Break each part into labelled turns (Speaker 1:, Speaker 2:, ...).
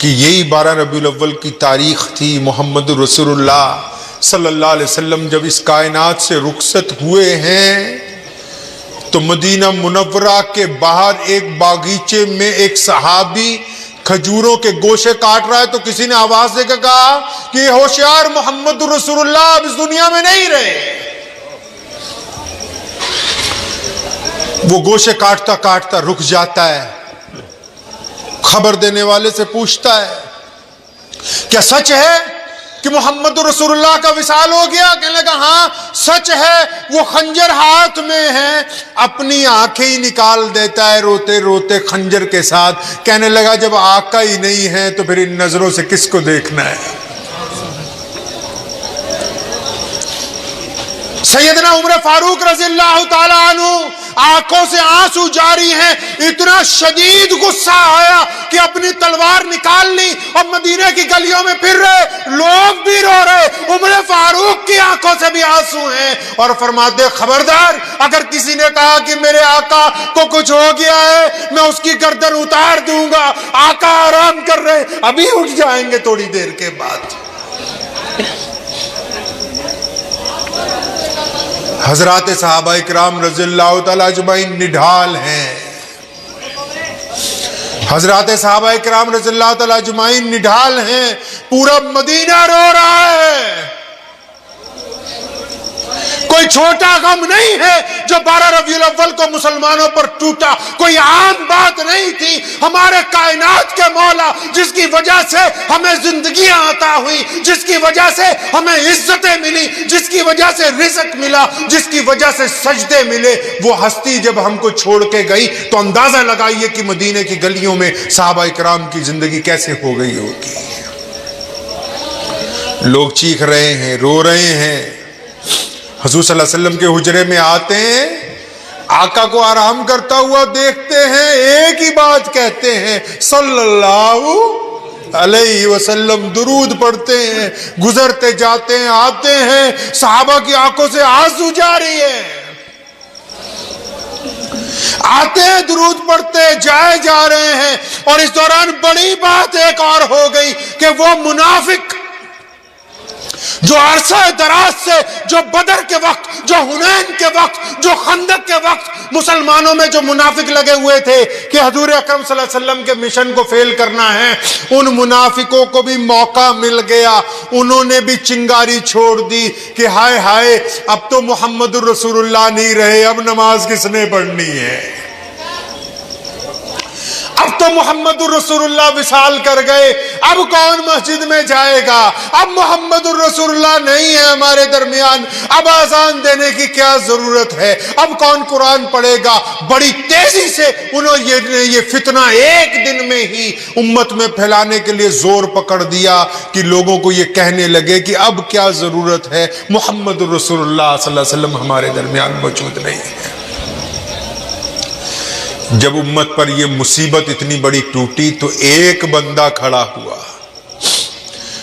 Speaker 1: کہ یہی 12 ربیع الاول کی تاریخ تھی، محمد رسول اللہ صلی اللہ علیہ وسلم جب اس کائنات سے رخصت ہوئے ہیں تو مدینہ منورہ کے باہر ایک باغیچے میں ایک صحابی کھجوروں کے گوشے کاٹ رہا ہے، تو کسی نے آواز دے کر کہا کہ یہ ہوشیار محمد رسول اللہ اب اس دنیا میں نہیں رہے۔ وہ گوشے کاٹتا کاٹتا رک جاتا ہے، خبر دینے والے سے پوچھتا ہے کیا سچ ہے کہ محمد رسول اللہ کا وصال ہو گیا؟ کہنے لگا ہاں سچ ہے، وہ خنجر ہاتھ میں ہے۔ اپنی آنکھیں ہی نکال دیتا ہے روتے روتے خنجر کے ساتھ، کہنے لگا جب آقا ہی نہیں ہے تو پھر ان نظروں سے کس کو دیکھنا ہے؟ سیدنا عمر فاروق رضی اللہ تعالیٰ عنہ آنکھوں سے آنسو جاری ہیں، اتنا شدید غصہ آیا کہ اپنی تلوار نکال لی اور مدینہ کی گلیوں میں پھر رہے، لوگ بھی رو رہے، عمر فاروق کی آنکھوں سے بھی آنسو ہیں، اور فرماتے خبردار اگر کسی نے کہا کہ میرے آقا کو کچھ ہو گیا ہے میں اس کی گردن اتار دوں گا۔ آقا آرام کر رہے، ابھی اٹھ جائیں گے تھوڑی دیر کے بعد۔ حضرات صحابہ اکرام رضی اللہ تعالیٰ اجمعین نڈھال ہیں، حضرات صحابہ اکرام رضی اللہ تعالیٰ اجمعین نڈھال ہیں، پورا مدینہ رو رہا ہے۔ کوئی چھوٹا غم نہیں ہے جو 12 ربیع الاول کو مسلمانوں پر ٹوٹا، کوئی عام بات نہیں تھی۔ ہمارے کائنات کے مولا جس کی وجہ سے ہمیں زندگیاں عطا ہوئی، جس کی وجہ سے ہمیں عزتیں ملی، جس کی وجہ سے رزق ملا، جس کی وجہ سے سجدے ملے، وہ ہستی جب ہم کو چھوڑ کے گئی تو اندازہ لگائیے کہ مدینے کی گلیوں میں صحابہ اکرام کی زندگی کیسے ہو گئی ہوگی۔ لوگ چیخ رہے ہیں، رو رہے ہیں، حضور صلی اللہ علیہ وسلم کے حجرے میں آتے ہیں، آقا کو آرام کرتا ہوا دیکھتے ہیں، ایک ہی بات کہتے ہیں صلی اللہ علیہ وسلم، درود پڑھتے ہیں، گزرتے جاتے ہیں، آتے ہیں، صحابہ کی آنکھوں سے آنسو جاری ہے، آتے ہیں درود پڑھتے جائے جا رہے ہیں۔ اور اس دوران بڑی بات ایک اور ہو گئی کہ وہ منافق جو عرصہ دراز سے، جو بدر کے وقت، جو حنین کے وقت، جو خندق کے وقت مسلمانوں میں جو منافق لگے ہوئے تھے کہ حضور اکرم صلی اللہ علیہ وسلم کے مشن کو فیل کرنا ہے، ان منافقوں کو بھی موقع مل گیا، انہوں نے بھی چنگاری چھوڑ دی کہ ہائے ہائے اب تو محمد الرسول اللہ نہیں رہے، اب نماز کس نے پڑھنی ہے، اب تو محمد الرسول اللہ وصال کر گئے، اب کون مسجد میں جائے گا، اب محمد الرسول اللہ نہیں ہے ہمارے درمیان، اب اذان دینے کی کیا ضرورت ہے، اب کون قرآن پڑھے گا۔ بڑی تیزی سے انہوں نے یہ فتنہ ایک دن میں ہی امت میں پھیلانے کے لیے زور پکڑ دیا کہ لوگوں کو یہ کہنے لگے کہ اب کیا ضرورت ہے، محمد الرسول اللہ صلی اللہ علیہ وسلم ہمارے درمیان موجود نہیں ہے۔ جب امت پر یہ مصیبت اتنی بڑی ٹوٹی تو ایک بندہ کھڑا ہوا۔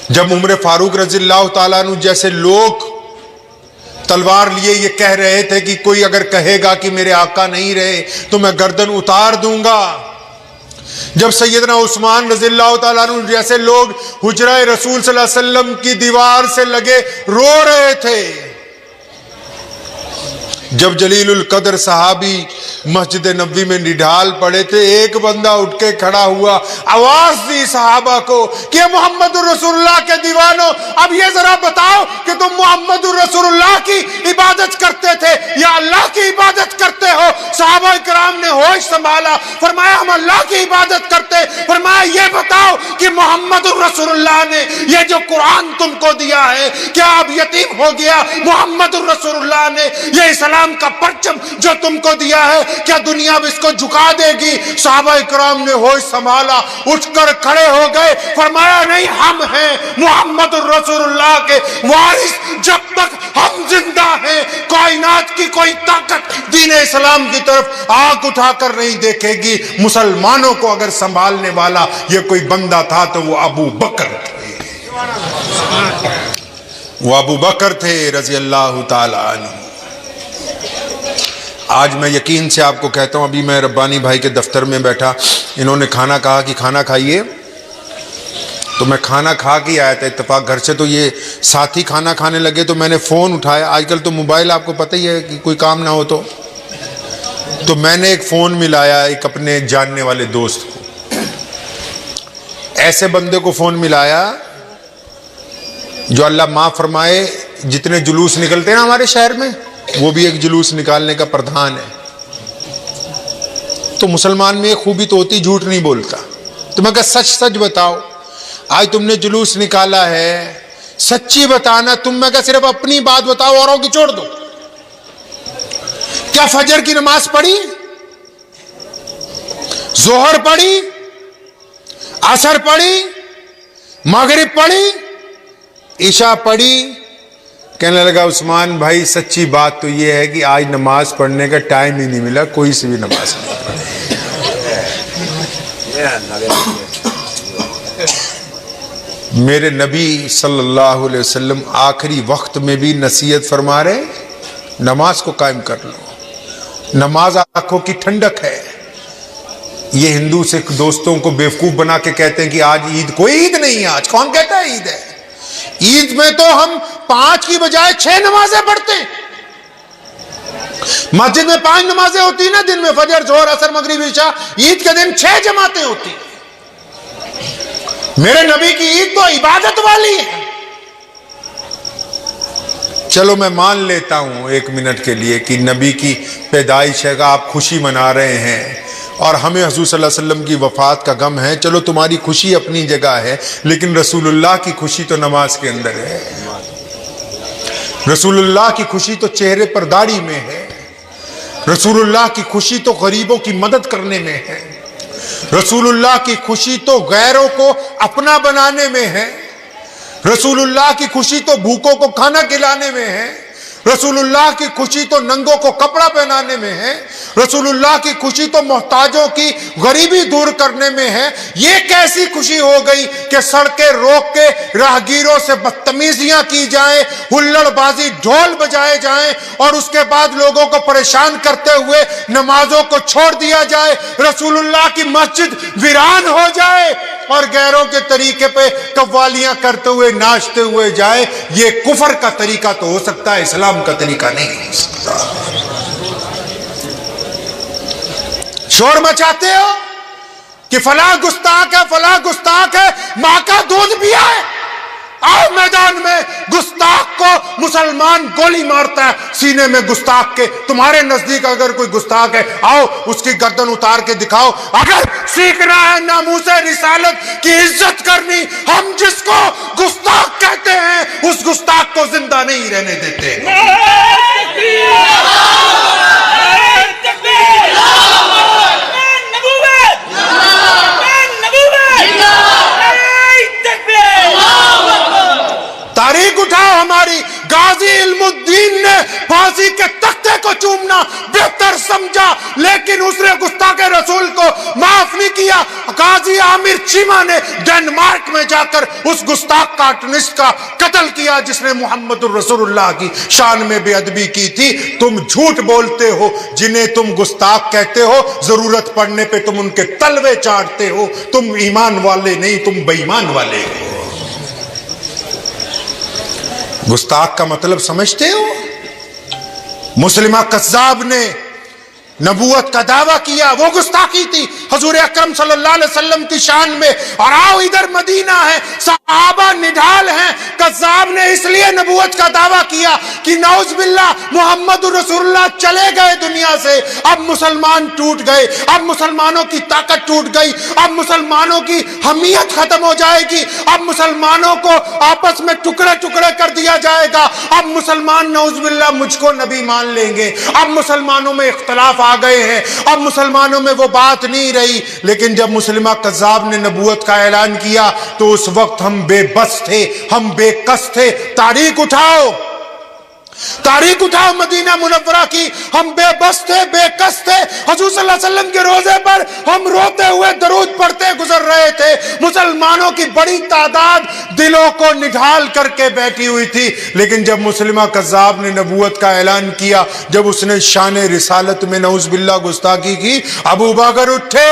Speaker 1: جب عمر فاروق رضی اللہ تعالیٰ عنہ جیسے لوگ تلوار لیے یہ کہہ رہے تھے کہ کوئی اگر کہے گا کہ میرے آقا نہیں رہے تو میں گردن اتار دوں گا، جب سیدنا عثمان رضی اللہ تعالیٰ عنہ جیسے لوگ حجرہ رسول صلی اللہ علیہ وسلم کی دیوار سے لگے رو رہے تھے، جب جلیل القدر صحابی مسجد نبوی میں نڈھال پڑے تھے، ایک بندہ اٹھ کے کھڑا ہوا، آواز دی صحابہ کو کہ محمد الرسول اللہ کے دیوانوں اب یہ ذرا بتاؤ کہ تم محمد الرسول اللہ کی عبادت کرتے تھے یا اللہ کی عبادت کرتے ہو؟ صحابہ کرام نے ہوش سنبھالا، فرمایا ہم اللہ کی عبادت کرتے۔ فرمایا یہ بتاؤ کہ محمد الرسول اللہ نے یہ جو قرآن تم کو دیا ہے کیا اب یتیم ہو گیا؟ محمد الرسول اللہ نے یہ اسلام کا پرچم جو تم کو دیا ہے کیا دنیا اب اس کو جھکا دے گی؟ صحابہ اکرام نے ہوش سنبھالا، اٹھ کر کھڑے ہو گئے، فرمایا نہیں، ہم ہیں محمد الرسول اللہ کے وارث، جب تک ہم زندہ ہیں کائنات کی کوئی طاقت دین اسلام کی طرف آنکھ اٹھا کر نہیں دیکھے گی۔ مسلمانوں کو اگر سنبھالنے والا یہ کوئی بندہ تھا تو وہ ابو بکر تھے، وہ ابو بکر تھے رضی اللہ تعالی عنہ۔ آج میں یقین سے آپ کو کہتا ہوں، ابھی میں ربانی بھائی کے دفتر میں بیٹھا، انہوں نے کھانا کہا کہ کھانا کھائیے، تو میں کھانا کھا کے آیا تھا اتفاق گھر سے، تو یہ ساتھی کھانا کھانے لگے تو میں نے فون اٹھایا. آج کل تو موبائل آپ کو پتہ ہی ہے کہ کوئی کام نہ ہو تو میں نے ایک فون ملایا ایک اپنے جاننے والے دوست کو. ایسے بندے کو فون ملایا جو اللہ معاف فرمائے جتنے جلوس نکلتے ہیں نا ہمارے شہر میں، وہ بھی ایک جلوس نکالنے کا پردھان ہے. تو مسلمان میں ایک خوبی تو ہوتی، جھوٹ نہیں بولتا. تو میں کہا سچ سچ بتاؤ، آج تم نے جلوس نکالا ہے، سچی بتانا. تم میں کہا صرف اپنی بات بتاؤ، اوروں کی چھوڑ دو. کیا فجر کی نماز پڑھی، ظہر پڑھی، عصر پڑھی، مغرب پڑھی، عشاء پڑھی؟ کہنے لگا عثمان بھائی سچی بات تو یہ ہے کہ آج نماز پڑھنے کا ٹائم ہی نہیں ملا، کوئی سی بھی نماز نہیں پڑھی. میرے نبی صلی اللہ علیہ وسلم آخری وقت میں بھی نصیحت فرما رہے نماز کو قائم کر لو. نماز آنکھوں کی ٹھنڈک ہے. یہ ہندو سکھ دوستوں کو بیوقوف بنا کے کہتے ہیں کہ آج عید، کوئی عید نہیں ہے. آج کون کہتا ہے عید ہے؟ عید میں تو ہم 5 کی بجائے 6 نمازیں پڑھتے ہیں. مسجد میں 5 نمازیں ہوتی ہیں نا دن میں، فجر، ظہر، عصر، مغرب، عشاء. عید کے دن 6 جماعتیں ہوتی ہیں. میرے نبی کی عید تو عبادت والی ہے. چلو میں مان لیتا ہوں 1 منٹ کے لیے کہ نبی کی پیدائش ہے، آپ خوشی منا رہے ہیں اور ہمیں حضور صلی اللہ علیہ وسلم کی وفات کا غم ہے. چلو تمہاری خوشی اپنی جگہ ہے، لیکن رسول اللہ کی خوشی تو نماز کے اندر ہے. رسول اللہ کی خوشی تو چہرے پر داڑھی میں ہے. رسول اللہ کی خوشی تو غریبوں کی مدد کرنے میں ہے. رسول اللہ کی خوشی تو غیروں کو اپنا بنانے میں ہے. رسول اللہ کی خوشی تو بھوکوں کو کھانا کھلانے میں ہے. رسول اللہ کی خوشی تو ننگوں کو کپڑا پہنانے میں ہے. رسول اللہ کی خوشی تو محتاجوں کی غریبی دور کرنے میں ہے. یہ کیسی خوشی ہو گئی کہ سڑکیں روک کے راہگیروں سے بدتمیزیاں کی جائیں، ہلڑ بازی ڈھول بجائے جائیں اور اس کے بعد لوگوں کو پریشان کرتے ہوئے نمازوں کو چھوڑ دیا جائے. رسول اللہ کی مسجد ویران ہو جائے اور غیروں کے طریقے پہ قوالیاں کرتے ہوئے ناچتے ہوئے جائے. یہ کفر کا طریقہ تو ہو سکتا ہے، اسلام کا طریقہ نہیں ہو سکتا. شور مچاتے ہو کہ فلاں گستاخ ہے، فلاں گستاخ ہے، ماں کا دودھ پیا ہے. آؤ میدان میں، گستاخ کو مسلمان گولی مارتا ہے سینے میں گستاخ کے. تمہارے نزدیک اگر کوئی گستاخ ہے، آؤ اس کی گردن اتار کے دکھاؤ. اگر سیکھنا ہے ناموس رسالت کی عزت کرنی، ہم جس کو گستاخ کہتے ہیں اس گستاخ کو زندہ نہیں رہنے دیتے. تاریخ اٹھاؤ ہماری. غازی علم الدین نے پھانسی کے تختے کو چومنا بہتر سمجھا، لیکن اس نے گستاخ رسول کو معاف نہیں کیا. غازی عامر چیمہ نے ڈنمارک میں جا کر اس گستاخ کارٹونسٹ کا قتل کیا جس نے محمد الرسول اللہ کی شان میں بے ادبی کی تھی. تم جھوٹ بولتے ہو، جنہیں تم گستاخ کہتے ہو ضرورت پڑنے پہ تم ان کے تلوے چاٹتے ہو. تم ایمان والے نہیں، تم بے ایمان والے ہو. گستاخ کا مطلب سمجھتے ہو؟ مسلمہ کذاب نے نبوت کا دعویٰ کیا، وہ گستاخی تھی حضور اکرم صلی اللہ علیہ وسلم کی شان میں. اور آؤ ادھر مدینہ ہے، صحابہ نڈھال ہیں. کذاب نے اس لیے نبوت کا دعویٰ کیا کہ نعوذ باللہ محمد رسول اللہ چلے گئے دنیا سے، اب مسلمان ٹوٹ گئے، اب مسلمانوں کی طاقت ٹوٹ گئی، اب مسلمانوں کی حمیت ختم ہو جائے گی، اب مسلمانوں کو آپس میں ٹکڑے ٹکڑے کر دیا جائے گا، اب مسلمان نعوذ باللہ مجھ کو نبی مان لیں گے، اب مسلمانوں میں اختلاف آ گئے ہیں، اب مسلمانوں میں وہ بات نہیں رہی. لیکن جب مسلمہ کذاب نے نبوت کا اعلان کیا تو اس وقت ہم بے بس تھے، ہم بے کس تھے. تاریخ اٹھاؤ، تاریخ اٹھاؤ مدینہ منورہ کی. ہم بے بس تھے، بے کس تھے. حضور صلی اللہ علیہ وسلم کے روزے پر ہم روتے ہوئے درود پڑھتے گزر رہے تھے. مسلمانوں کی بڑی تعداد دلوں کو نڈھال کر کے بیٹھی ہوئی تھی. لیکن جب مسلمہ کذاب نے نبوت کا اعلان کیا، جب اس نے شان رسالت میں نعوذ باللہ گستاخی کی، ابو بکر اٹھے،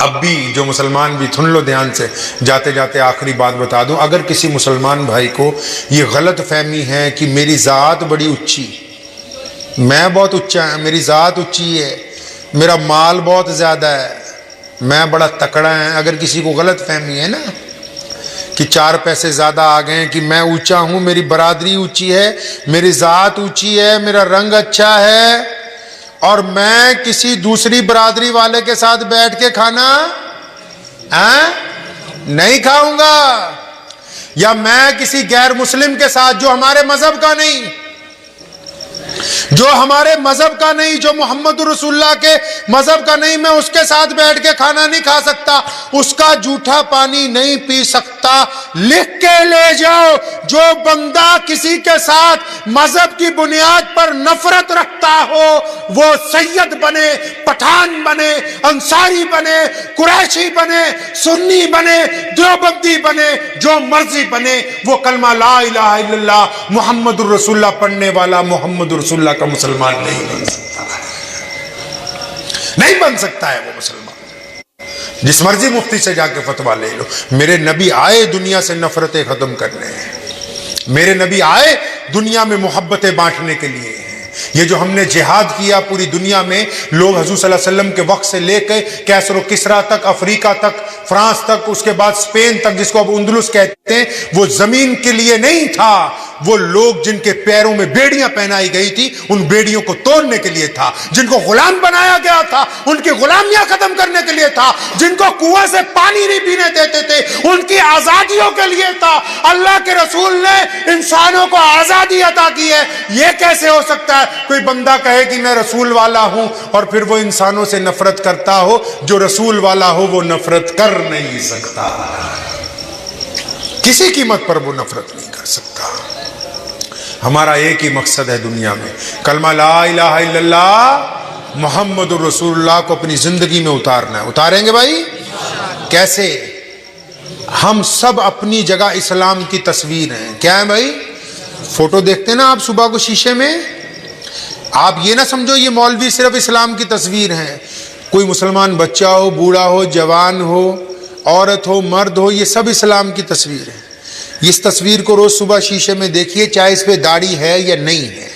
Speaker 1: اب بھی جو مسلمان بھی سن لو دھیان سے، جاتے جاتے آخری بات بتا دوں، اگر کسی مسلمان بھائی کو یہ غلط فہمی ہے کہ میری ذات بڑی اونچی، میں بہت اونچا ہے، میری ذات اونچی ہے، میرا مال بہت زیادہ ہے، میں بڑا تکڑا ہے، اگر کسی کو غلط فہمی ہے نا کہ 4 پیسے زیادہ آ گئے کہ میں اونچا ہوں، میری برادری اونچی ہے، میری ذات اونچی ہے، میرا رنگ اچھا ہے، اور میں کسی دوسری برادری والے کے ساتھ بیٹھ کے کھانا نہیں کھاؤں گا، یا میں کسی غیر مسلم کے ساتھ جو ہمارے مذہب کا نہیں، جو ہمارے مذہب کا نہیں، جو محمد رسول اللہ کے مذہب کا نہیں، میں اس کے ساتھ بیٹھ کے کھانا نہیں کھا سکتا، اس کا جھوٹا پانی نہیں پی سکتا۔ لکھ کے لے جاؤ، جو بندہ کسی کے ساتھ مذہب کی بنیاد پر نفرت رکھتا ہو، وہ سید بنے، پٹھان بنے، انصاری بنے، قریشی بنے، سنی بنے، دیوبندی بنے، جو مرضی بنے، وہ کلمہ لا الہ الا اللہ محمد الرسول اللہ پڑھنے والا محمد رسول اللہ کا مسلمان نہیں بن سکتا، نہیں بن سکتا ہے وہ مسلمان۔ جس مرضی مفتی سے جا کے فتویٰ لے لو، میرے نبی آئے دنیا سے نفرتیں ختم کرنے ہیں، میرے نبی آئے دنیا میں محبتیں بانٹنے کے لیے ہیں۔ یہ جو ہم نے جہاد کیا پوری دنیا میں، لوگ حضور صلی اللہ علیہ وسلم کے وقت سے لے کے کیسر و کسرا تک، افریقہ تک، فرانس تک، اس کے بعد اسپین تک، جس کو اب اندلس کہتے ہیں، وہ زمین کے لیے نہیں تھا، وہ لوگ جن کے پیروں میں بیڑیاں پہنائی گئی تھی ان بیڑیوں کو توڑنے کے لیے تھا، جن کو غلام بنایا گیا تھا ان کی غلامیاں ختم کرنے کے لیے تھا، جن کو کنویں سے پانی نہیں پینے دیتے تھے ان کی آزادیوں کے لیے تھا۔ اللہ کے رسول نے انسانوں کو آزادی عطا کی ہے۔ یہ کیسے ہو سکتا ہے کوئی بندہ کہے کہ میں رسول والا ہوں اور پھر وہ انسانوں سے نفرت کرتا ہو؟ جو رسول والا ہو وہ نفرت کر نہیں سکتا، کسی قیمت پر وہ نفرت نہیں کر سکتا۔ ہمارا ایک ہی مقصد ہے دنیا میں، کلمہ لا الہ الا اللہ محمد الرسول اللہ کو اپنی زندگی میں اتارنا ہے۔ اتاریں گے بھائی؟ کیسے؟ ہم سب اپنی جگہ اسلام کی تصویر ہیں۔ کیا ہے بھائی؟ فوٹو دیکھتے نا آپ صبح کو شیشے میں، آپ یہ نہ سمجھو یہ مولوی صرف اسلام کی تصویر ہیں، کوئی مسلمان بچہ ہو، بوڑھا ہو، جوان ہو، عورت ہو، مرد ہو، یہ سب اسلام کی تصویر ہے۔ اس تصویر کو روز صبح شیشے میں دیکھیے، چاہے اس پہ داڑھی ہے یا نہیں ہے،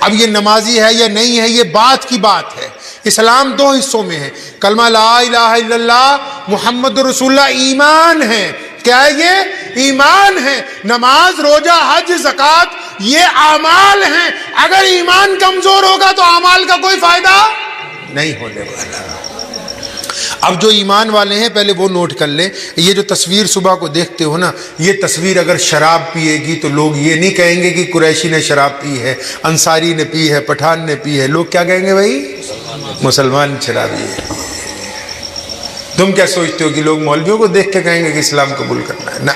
Speaker 1: اب یہ نمازی ہے یا نہیں ہے یہ بات کی بات ہے۔ اسلام 2 حصوں میں ہے، کلمہ لا الہ الا اللہ محمد رسول اللہ ایمان ہے۔ کیا ہے یہ؟ ایمان ہے۔ نماز، روزہ، حج، زکوٰۃ یہ اعمال ہیں۔ اگر ایمان کمزور ہوگا تو اعمال کا کوئی فائدہ نہیں ہونے والا۔ اب جو ایمان والے ہیں پہلے وہ نوٹ کر لیں، یہ جو تصویر صبح کو دیکھتے ہو نا، یہ تصویر اگر شراب پیے گی تو لوگ یہ نہیں کہیں گے کہ قریشی نے شراب پی ہے، انصاری نے پی ہے، پٹھان نے پی ہے، لوگ کیا کہیں گے بھائی؟ مسلمان شرابی ہے۔ تم کیا سوچتے ہو کہ لوگ مولویوں کو دیکھ کے کہیں گے کہ اسلام قبول کرنا ہے؟ نہ،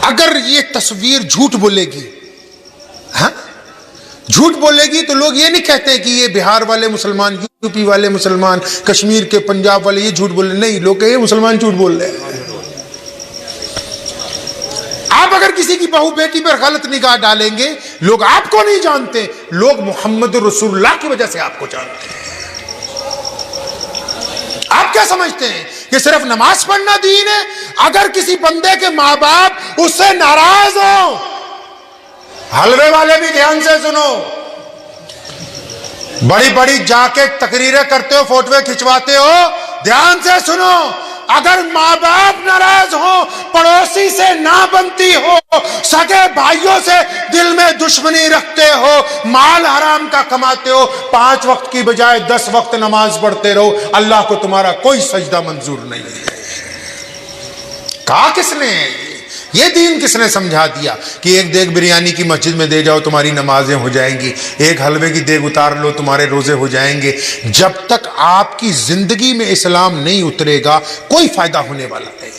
Speaker 1: اگر یہ تصویر جھوٹ بولے گی، ہاں جھوٹ بولے گی تو لوگ یہ نہیں کہتے کہ یہ بہار والے مسلمان، یو پی والے مسلمان، کشمیر کے، پنجاب والے یہ جھوٹ بول رہے، نہیں، لوگ کہیں مسلمان جھوٹ بول رہے ہیں۔ آپ اگر کسی کی بہو بیٹی پر غلط نگاہ ڈالیں گے، لوگ آپ کو نہیں جانتے، لوگ محمد رسول اللہ کی وجہ سے آپ کو جانتے ہیں۔ آپ کیا سمجھتے ہیں کہ صرف نماز پڑھنا دین ہے؟ اگر کسی بندے کے ماں باپ اس سے ناراض ہوں، حلوے والے بھی دھیان سے سنو، بڑی بڑی جا کے تقریریں کرتے ہو، فوٹویں کھنچواتے ہو، دھیان سے سنو، اگر ماں باپ ناراض ہو، پڑوسی سے نہ بنتی ہو، سگے بھائیوں سے دل میں دشمنی رکھتے ہو، مال حرام کا کماتے ہو، 5 وقت کی بجائے 10 وقت نماز پڑھتے رہو، اللہ کو تمہارا کوئی سجدہ منظور نہیں ہے۔ کہا کس نے؟ یہ دین کس نے سمجھا دیا کہ ایک دیگ بریانی کی مسجد میں دے جاؤ تمہاری نمازیں ہو جائیں گی، ایک حلوے کی دیگ اتار لو تمہارے روزے ہو جائیں گے؟ جب تک آپ کی زندگی میں اسلام نہیں اترے گا کوئی فائدہ ہونے والا نہیں۔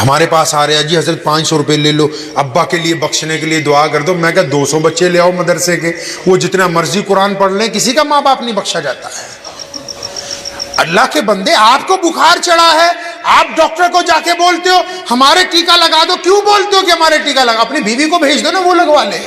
Speaker 1: ہمارے پاس آ رہے ہیں، جی حضرت 500 روپے لے لو، ابا کے لیے بخشنے کے لیے دعا کر دو۔ میں کہا 200 بچے لے آؤ مدرسے کے، وہ جتنا مرضی قرآن پڑھ لیں، کسی کا ماں باپ نہیں بخشا جاتا ہے۔ اللہ کے بندے، آپ کو بخار چڑھا ہے، آپ ڈاکٹر کو جا کے بولتے ہو ہمارے ٹیکہ لگا دو، کیوں بولتے ہو کہ ہمارے ٹیکہ لگا؟ اپنی بیوی کو بھیج دو نا، وہ لگوا لے۔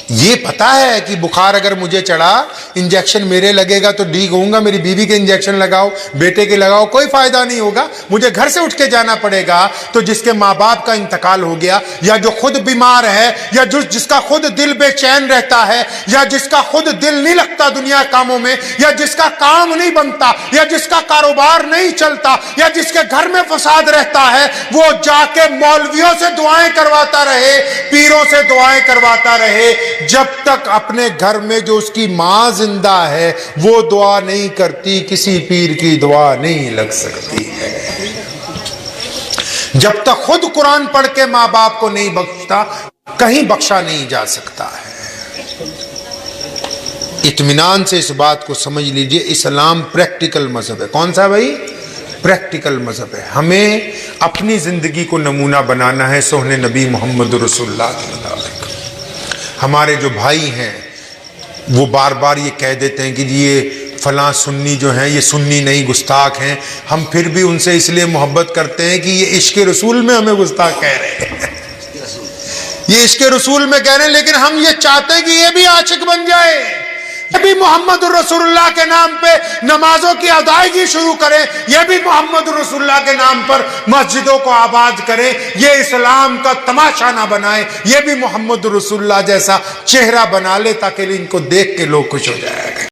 Speaker 1: یہ پتا ہے کہ بخار اگر مجھے چڑھا انجیکشن میرے لگے گا تو ٹھیک ہوں گا، میری بیوی کے انجیکشن لگاؤ، بیٹے کے لگاؤ، کوئی فائدہ نہیں ہوگا، مجھے گھر سے اٹھ کے جانا پڑے گا۔ تو جس کے ماں باپ کا انتقال ہو گیا، یا جو خود بیمار ہے، یا جس کا خود دل بے چین رہتا ہے، یا جس کا خود دل نہیں لگتا دنیا کاموں میں، یا جس کا کام نہیں بنتا، یا جس کا کاروبار نہیں چلتا، یا جس کے گھر میں فساد رہتا ہے، وہ جا کے مولویوں سے دعائیں کرواتا رہے، پیروں سے دعائیں کرواتا رہے، جب تک اپنے گھر میں جو اس کی ماں زندہ ہے وہ دعا نہیں کرتی، کسی پیر کی دعا نہیں لگ سکتی ہے۔ جب تک خود قرآن پڑھ کے ماں باپ کو نہیں بخشتا، کہیں بخشا نہیں جا سکتا ہے۔ اطمینان سے اس بات کو سمجھ لیجئے، اسلام پریکٹیکل مذہب ہے۔ کون سا بھائی؟ پریکٹیکل مذہب ہے۔ ہمیں اپنی زندگی کو نمونہ بنانا ہے سہن نبی محمد رسول اللہ کے مطابق۔ ہمارے جو بھائی ہیں وہ بار بار یہ کہہ دیتے ہیں کہ یہ فلاں سنی جو ہیں یہ سنی نہیں، گستاخ ہیں۔ ہم پھر بھی ان سے اس لیے محبت کرتے ہیں کہ یہ عشق رسول میں ہمیں گستاخ کہہ رہے ہیں، یہ عشق رسول میں کہہ رہے ہیں، لیکن ہم یہ چاہتے ہیں کہ یہ بھی عاشق بن جائے، یہ بھی محمد رسول اللہ کے نام پہ نمازوں کی ادائیگی شروع کریں، یہ بھی محمد رسول اللہ کے نام پر مسجدوں کو آباد کریں، یہ اسلام کا تماشا نہ بنائیں، یہ بھی محمد رسول اللہ جیسا چہرہ بنا لے تاکہ ان کو دیکھ کے لوگ خوش ہو جائیں۔